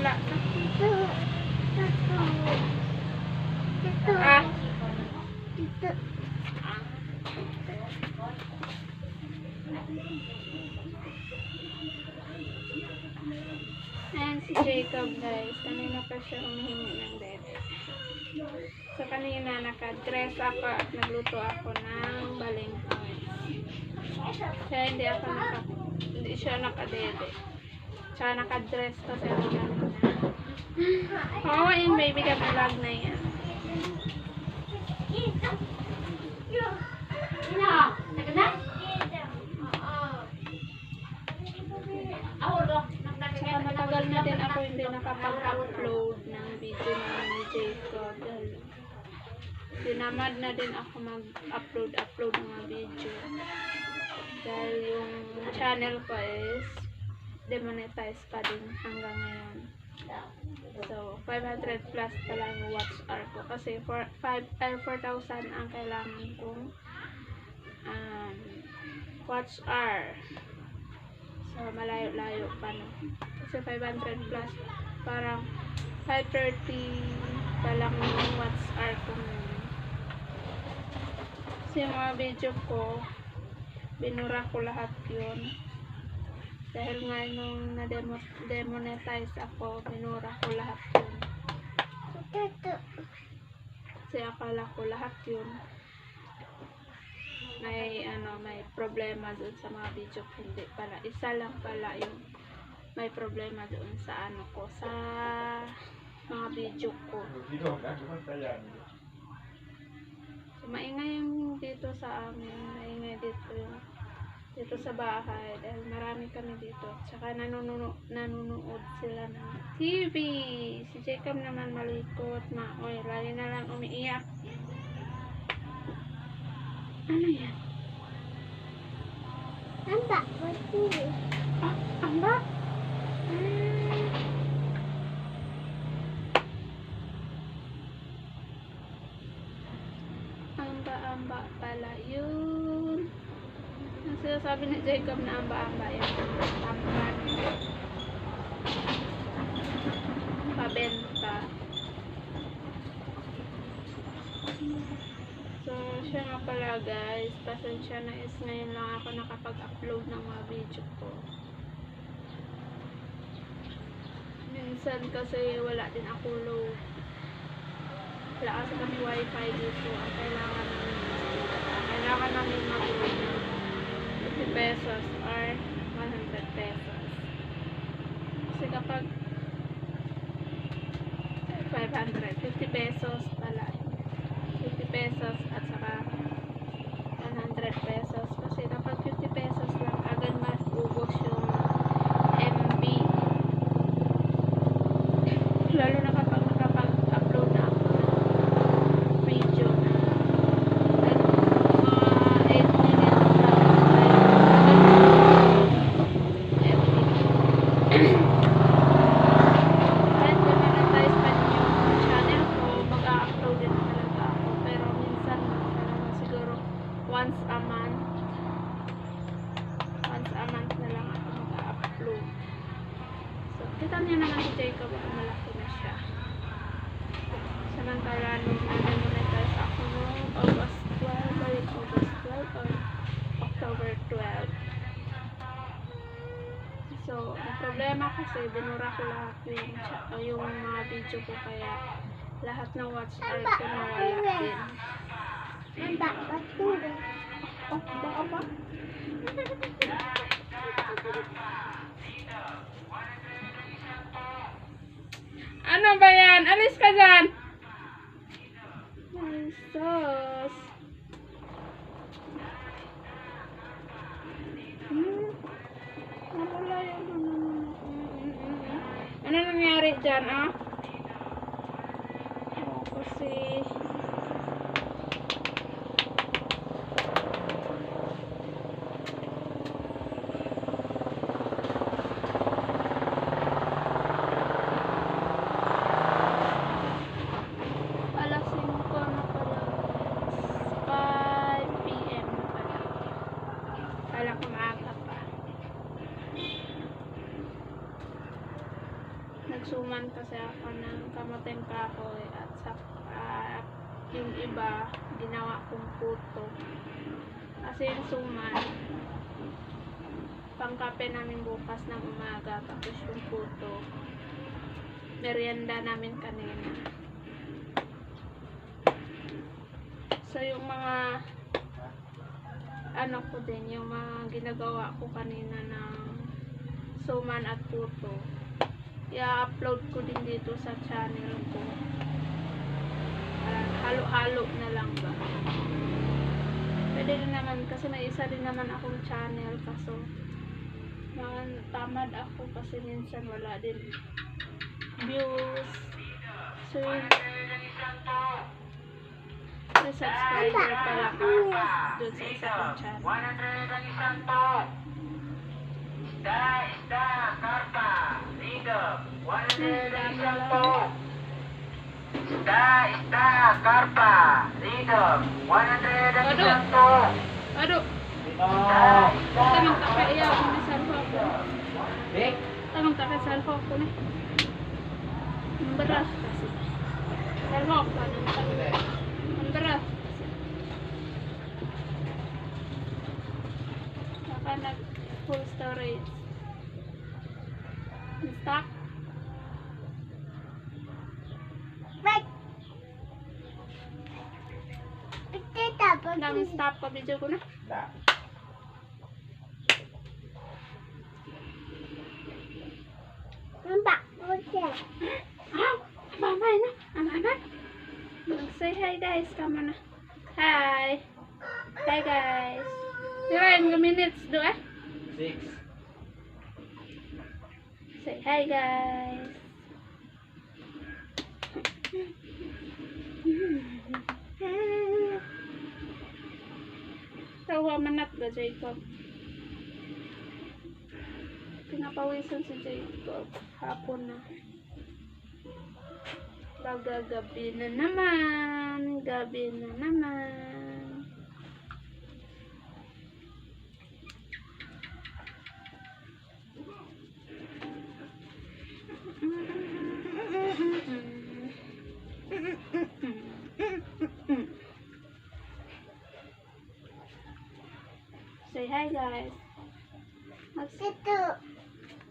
Wala na. Dito. Ah. Dito. Ayan si Jacob, guys. Kanina pa siya humihingi ng bebe. So, kanina naka-dress ako at nagluto ako ng balinghoy. Kaya hindi siya naka-dede. Tsaka naka-dress kasi ako kanina. Oo, yung baby ka vlog na yan. Tsaka matagal na din ako hindi nakapag-upload ng video ni Jacob. Dinamad na din ako mag-upload ng mga video. Dahil yung channel ko is demonetize pa din hanggang ngayon. So, 500 plus pa lang yung watch hour ko. Kasi 4,000 ang kailangan kong watch hour. So, malayo-layo pa no. Kasi 500 plus, parang 530 pa lang yung watch hour ko ngayon. Kasi yung mga video ko, binura ko lahat yun. Dahil nga nung na-demonetize ako, binura ko lahat yun. Kasi akala ko lahat yun may problema doon sa mga video ko. Hindi pala. Isa lang pala yung may problema doon sa sa mga video ko. So, maingay yung dito sa amin. Maingay dito sa bahay. Dahil marami kami dito. Tsaka nanonood sila ng TV. Si Jacob naman malikot. Maoy, lagi na lang umiiyak. Ano yan? Amba. Ah, amba? Amba pala yun. Ang sinasabi ni Jacob na amba yan. Amba. Pabenta. So, siya nga pala guys. Pasensya na is ngayon lang ako nakapag-upload ng mga video ko. Minsan kasi wala din ako load. Wala kasi kami wifi dito. Ang kailangan namin mag-load ng 50 pesos or 100 pesos. Kasi kapag 50 pesos pala. 50 pesos at saka 100 pesos. Kasi kapag 50 pesos lang, agad mas ubos yung MB. Lalo na kapag nakapag-upload na ako ng video na 8 minutes lang. Kahit demonetize pa din yung channel ko, mag-upload din na talaga ako. Pero minsan siguro once a month na lang ako mag-upload. So, kita niyo naman si Jacob, malaki na siya. Samantala nung na-demonetize ako noong August 12 or October 12. So, ang problema kasi binura ko lahat yung mga video ko, kaya lahat ng watch hour ko nawala din. Amba. Batulog. Oh, baka ba? Ano ba yan? Alis ka dyan! Ay, sus. Nawala yung ano nangyari dyan, ah? Oh, kasi nagsuman kasi ako ng kamuting kahoy at sa yung iba ginawa kong puto. Kasi yung suman pangkape namin bukas ng umaga, tapos yung puto merienda namin kanina. So yung mga ano ko din, yung mga ginagawa ko kanina ng suman at puto, i-upload ko din dito sa channel ko. Halo-halo na lang ba. Pwede rin naman kasi may isa din naman akong channel, kaso tamad ako kasi minsan wala din views. So may subscriber pala ako dun sa isa kong channel. Aduh. Tamang taka iya ako ni salvo ako. Tamang taka salvo ako ni. Beras kasi. Salvo ako pa. Beras. Saka nag full storage. Stock. Ba't? Ito tapos. Stop pa video ko na. Mamay na. Mamay. Say hi guys. Come on na. Hi. Hi guys. Ilan minutes do eh? 6. Say hi guys. Tawa manat ba Jacob? Pinapawisan si Jacob. Hapon na. Gabi na naman. Gabi na naman. Say hi guys. Ito.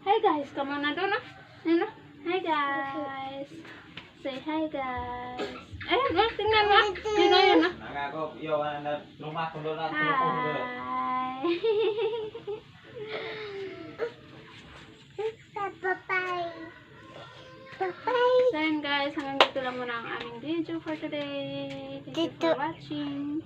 Hi guys, come on na doon na. Ano? Hi guys. Say hi guys. Ayun, oh, tingnan mo. Yun o yun, oh. Nagagop, yo, rumah kundo na Hi. Bye-bye. So yun guys, hanggang dito lang muna ang aming video for today. Thank you for watching.